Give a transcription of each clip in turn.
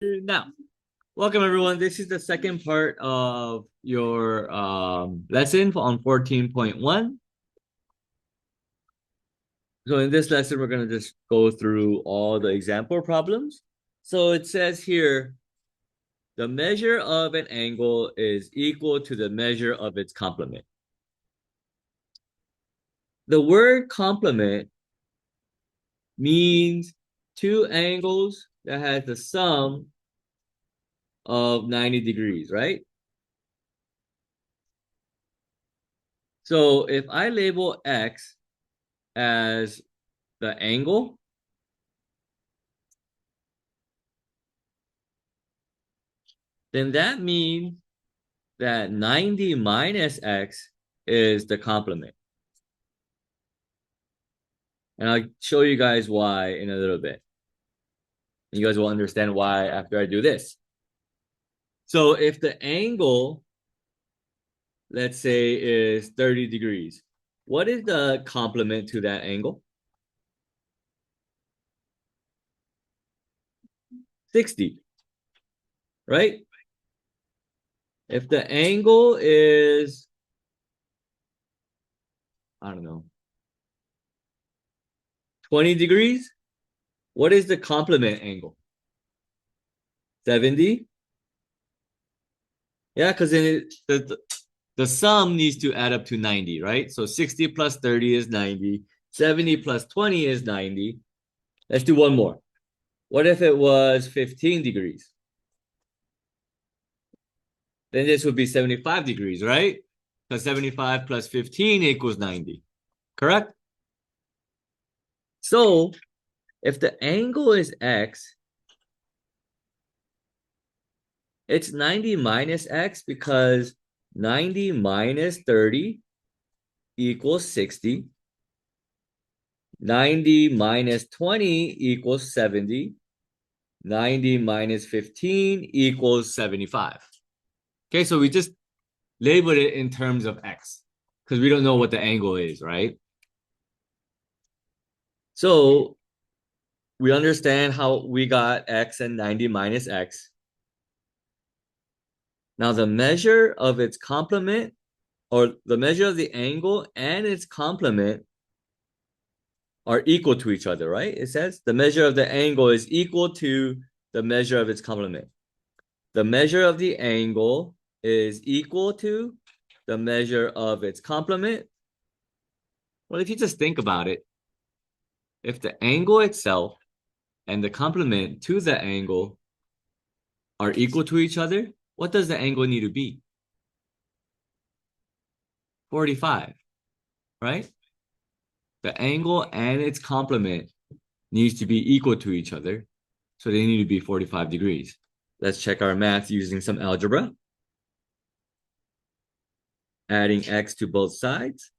Now, welcome everyone. This is the second part of your lesson on 14.1. So in this lesson, we're going to just go through all the example problems. So it says here, the measure of an angle is equal to the measure of its complement. The word complement means two angles that has the sum of 90 degrees, right? So if I label X as the angle, then that means that 90 minus X is the complement. And I'll show you guys why in a little bit. You guys will understand why after I do this. So if the angle, let's say, is 30 degrees, what is the complement to that angle? 60, right? If the angle is, I don't know, 20 degrees, what is the complement angle? 70? Yeah, because then the sum needs to add up to 90, right? So 60 plus 30 is 90. 70 plus 20 is 90. Let's do one more. What if it was 15 degrees? Then this would be 75 degrees, right? Because 75 plus 15 equals 90, correct? So if the angle is X, it's 90 minus X because 90 minus 30 equals 60. 90 minus 20 equals 70. 90 minus 15 equals 75. Okay, so we just labeled it in terms of X because we don't know what the angle is, right? So we understand how we got X and 90 minus X. Now the measure of its complement, or the measure of the angle and its complement, are equal to each other, right? It says the measure of the angle is equal to the measure of its complement. The measure of the angle is equal to the measure of its complement. Well, if you just think about it, if the angle itself and the complement to the angle are equal to each other, what does the angle need to be? 45, right? The angle and its complement needs to be equal to each other. So they need to be 45 degrees. Let's check our math using some algebra. Adding x to both sides.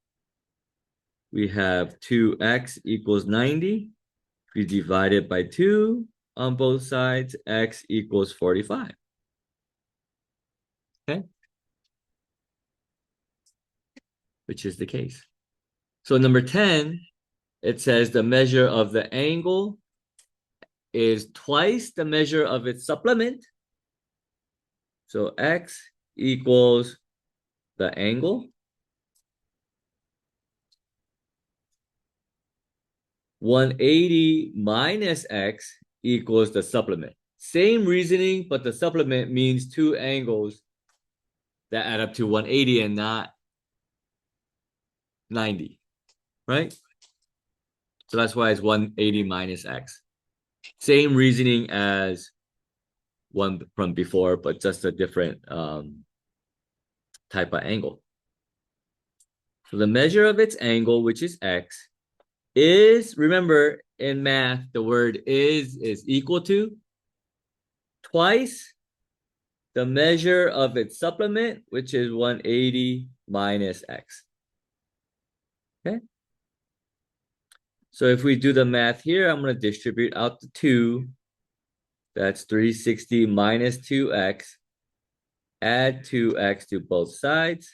We have 2x equals 90. We divide it by 2 on both sides. X equals 45. Okay? Which is the case. So number 10, it says the measure of the angle is twice the measure of its supplement. So x equals the angle. 180 minus x equals the supplement. Same reasoning, but the supplement means two angles that add up to 180 and not 90, right? So that's why it's 180 minus x. Same reasoning as one from before, but just a different type of angle. So the measure of its angle, which is x, is, remember in math, the word is equal to twice the measure of its supplement, which is 180 minus x. Okay. So if we do the math here, I'm going to distribute out the 2. That's 360 minus 2x. Add 2x to both sides.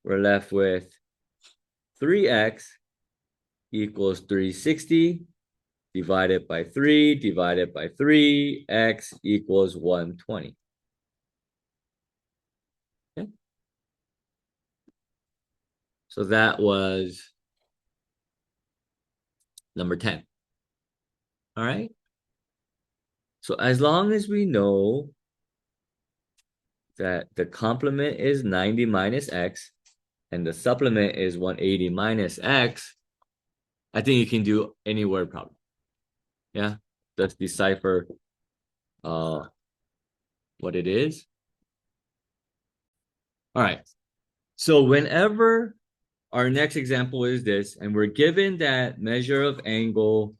We're left with 3x equals 360 divided by 3, divided by 3, x equals 120. Okay. So that was number 10. All right. So as long as we know that the complement is 90 minus x and the supplement is 180 minus x, I think you can do any word problem. Yeah. Let's decipher what it is. All right. So whenever our next example is this, and we're given that measure of angle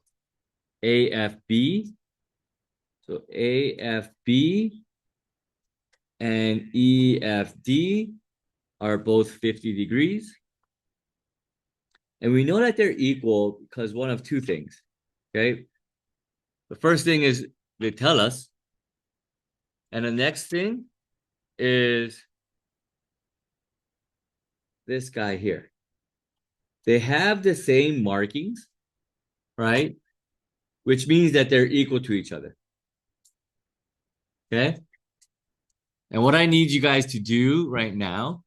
AFB, so AFB and EFD are both 50 degrees. And we know that they're equal because one of two things, okay? The first thing is they tell us. And the next thing is this guy here. They have the same markings, right? Which means that they're equal to each other. Okay? And what I need you guys to do right now,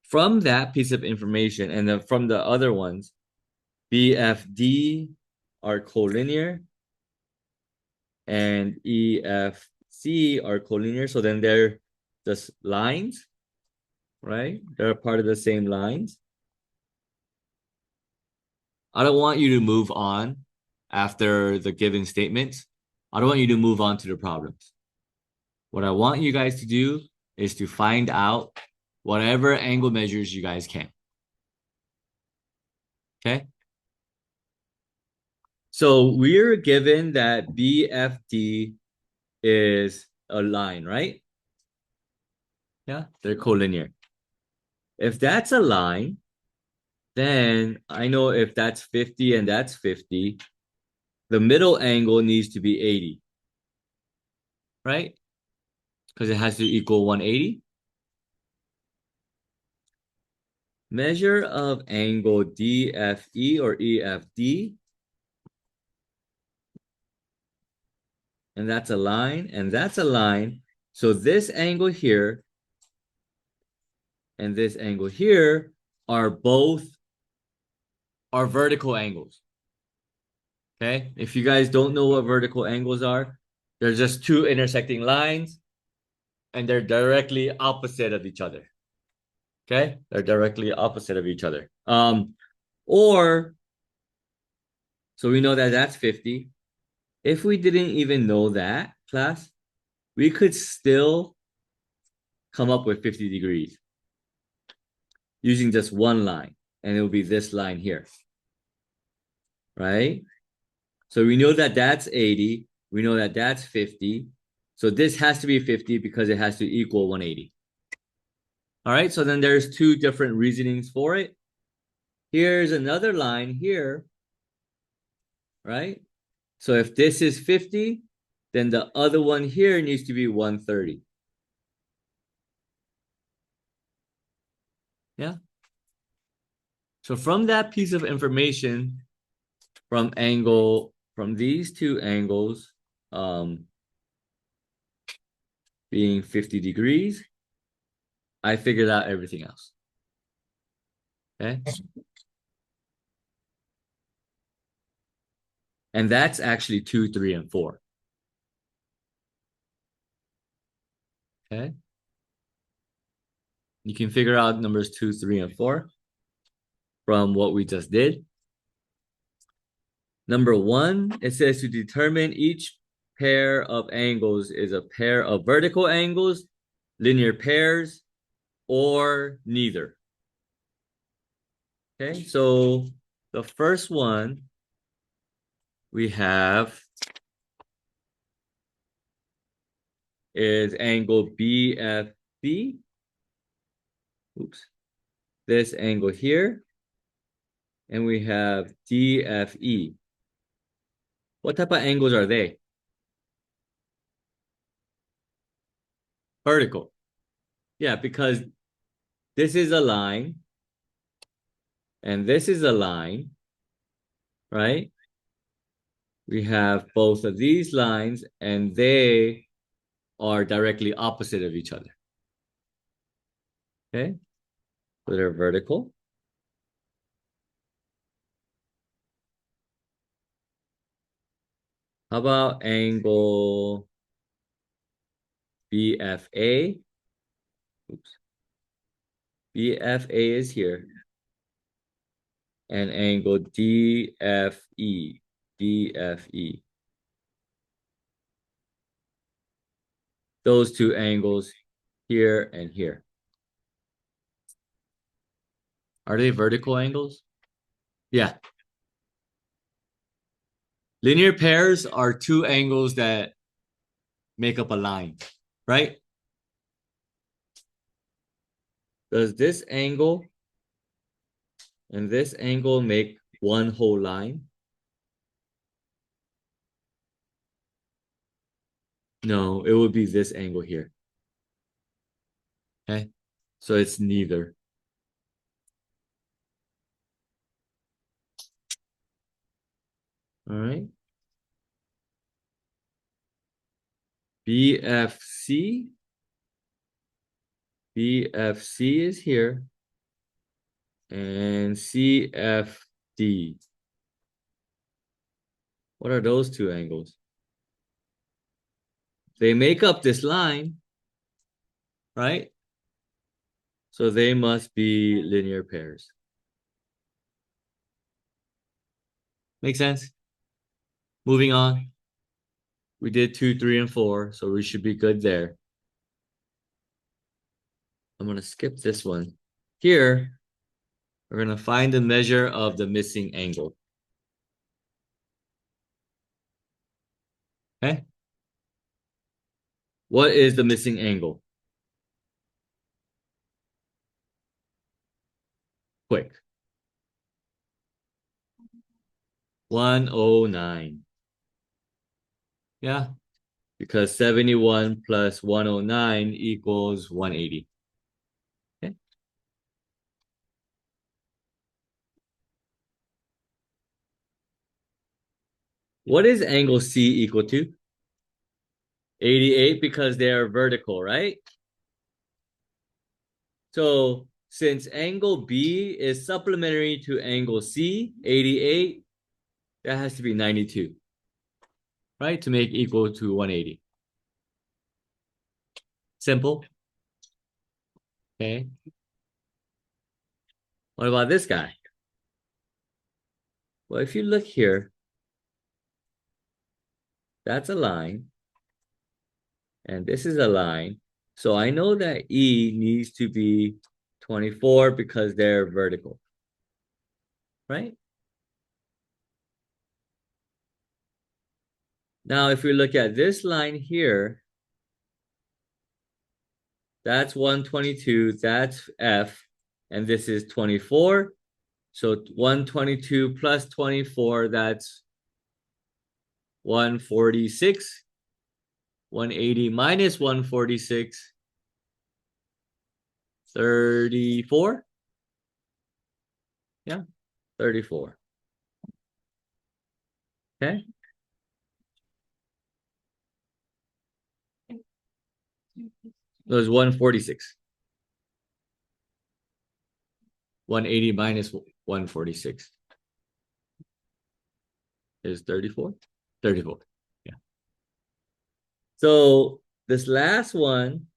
from that piece of information and then from the other ones, BFD are collinear and EFC are collinear. So then they're just lines, right? They're part of the same lines. I don't want you to move on after the given statements. I don't want you to move on to the problems. What I want you guys to do is to find out whatever angle measures you guys can. Okay? So we're given that BFD is a line, right? Yeah, they're collinear. If that's a line, then I know if that's 50 and that's 50, the middle angle needs to be 80, right? Because it has to equal 180. Measure of angle DFE or EFD. And that's a line, and that's a line. So this angle here and this angle here are both our vertical angles. Okay? If you guys don't know what vertical angles are, they're just two intersecting lines and they're directly opposite of each other. Okay? They're directly opposite of each other. Or so we know that that's 50. If we didn't even know that, class, we could still come up with 50 degrees using just one line, and it will be this line here, right? So we know that that's 80. We know that that's 50. So this has to be 50 because it has to equal 180. All right, so then there's two different reasonings for it. Here's another line here, right? So if this is 50, then the other one here needs to be 130. Yeah. So from that piece of information, from these two angles, being 50 degrees, I figured out everything else. Okay. And that's actually 2, 3, and 4. Okay. You can figure out numbers 2, 3, and 4 from what we just did. Number 1, it says to determine each pair of angles is a pair of vertical angles, linear pairs, or neither. Okay, so the first one we have is angle BFB. Oops. This angle here. And we have DFE. What type of angles are they? Vertical. Yeah, because this is a line and this is a line, right? we have both of these lines and they are directly opposite of each other. Okay, so they're vertical. How about angle BFA? Oops. BFA is here. And angle DFE. DFE. Those two angles here and here. Are they vertical angles? Yeah. Linear pairs are two angles that make up a line, right? Does this angle and this angle make one whole line? No, it would be this angle here. Okay, so it's neither. All right. BFC. BFC is here. And CFD. What are those two angles? They make up this line, right? So they must be linear pairs. Make sense? Moving on. We did 2, 3, and 4, so we should be good there. I'm going to skip this one. Here, we're going to find the measure of the missing angle. Okay? What is the missing angle? Quick. 109. Yeah, because 71 plus 109 equals 180. Okay. What is angle C equal to? 88 because they are vertical, right? So since angle B is supplementary to angle C, 88, that has to be 92, right? To make equal to 180. Simple. Okay. What about this guy? Well, if you look here, that's a line. And this is a line. So I know that E needs to be 24 because they're vertical, right? Now, if we look at this line here, that's 122, that's F, and this is 24. So 122 plus 24, that's 146. 180 minus 146, 34. Yeah, 34. Okay. It was 146. 180 minus 146 is 34. 34. Yeah. So this last one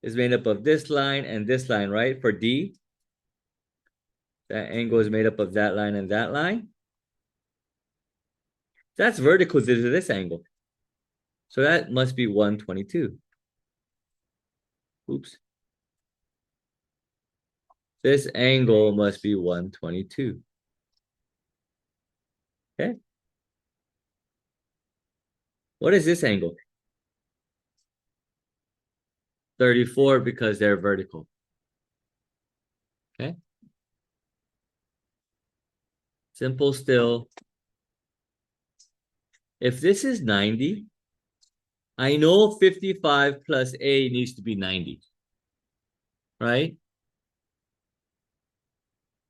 is made up of this line and this line, right? For D, that angle is made up of that line and that line. That's vertical to this angle. So that must be 122. Oops. This angle must be 122. Okay. What is this angle? 34 because they're vertical. Okay. Simple still. If this is 90, I know 55 plus A needs to be 90. Right?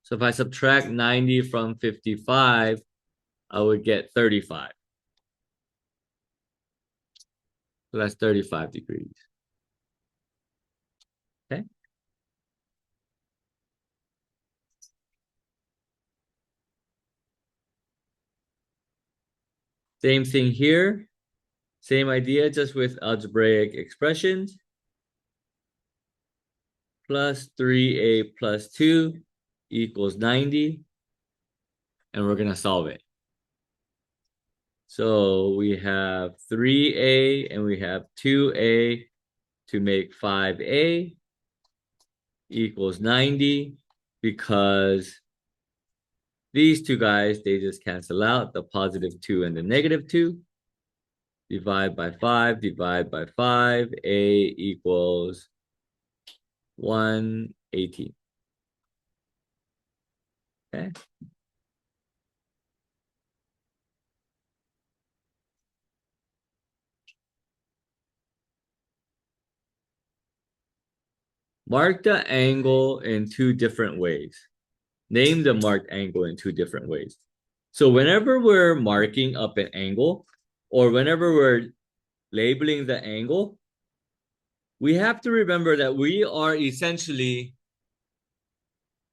So if I subtract 90 from 55, I would get 35. So that's 35 degrees. Okay. Same thing here. Same idea, just with algebraic expressions. Plus 3a plus 2 equals 90. And we're going to solve it. So we have 3a and we have 2a to make 5a equals 90, because these two guys, they just cancel out, the positive 2 and the negative 2. Divide by 5, divide by 5, a equals 118. Okay. Mark the angle in two different ways. Name the marked angle in two different ways. So whenever we're marking up an angle, or whenever we're labeling the angle, we have to remember that we are essentially...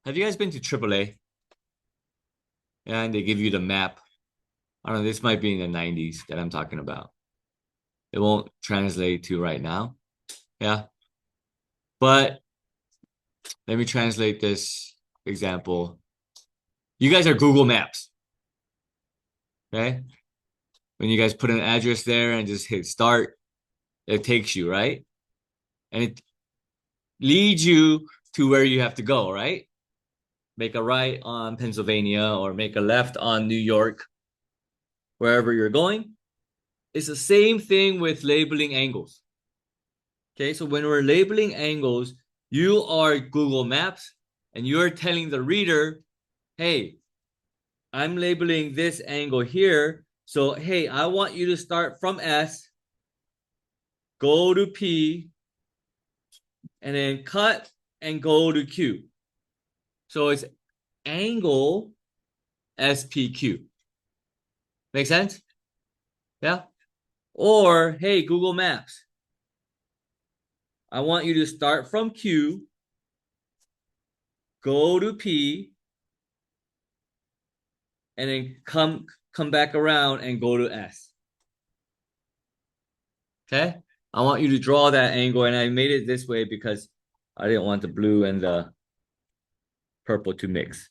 Have you guys been to AAA? And they give you the map. I don't know, this might be in the 90s that I'm talking about. It won't translate to right now. Yeah. But let me translate this example. You guys are Google Maps. Okay? When you guys put an address there and just hit start, it takes you, right? And it leads you to where you have to go, right? Make a right on Pennsylvania or make a left on New York, wherever you're going. It's the same thing with labeling angles. Okay, so when we're labeling angles, you are Google Maps and you're telling the reader, hey, I'm labeling this angle here. So, hey, I want you to start from S, go to P, and then cut and go to Q. So it's angle SPQ. Make sense? Yeah? Or, hey, Google Maps, I want you to start from Q, go to P, and then come back around and go to S. Okay? I want you to draw that angle, and I made it this way because I didn't want the blue and the purple to mix.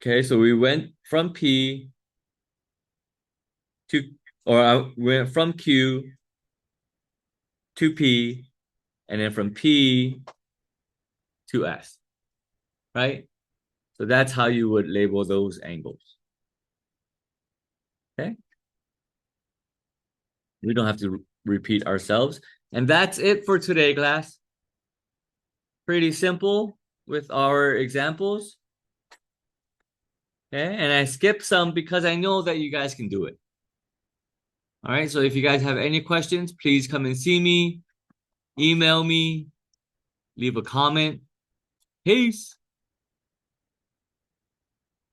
Okay, so we went from P to, or I went from Q to P, and then from P to S, right? So that's how you would label those angles. Okay? We don't have to repeat ourselves. And that's it for today, class. Pretty simple with our examples. Okay, and I skipped some because I know that you guys can do it. All right, so if you guys have any questions, please come and see me, email me, leave a comment. Peace.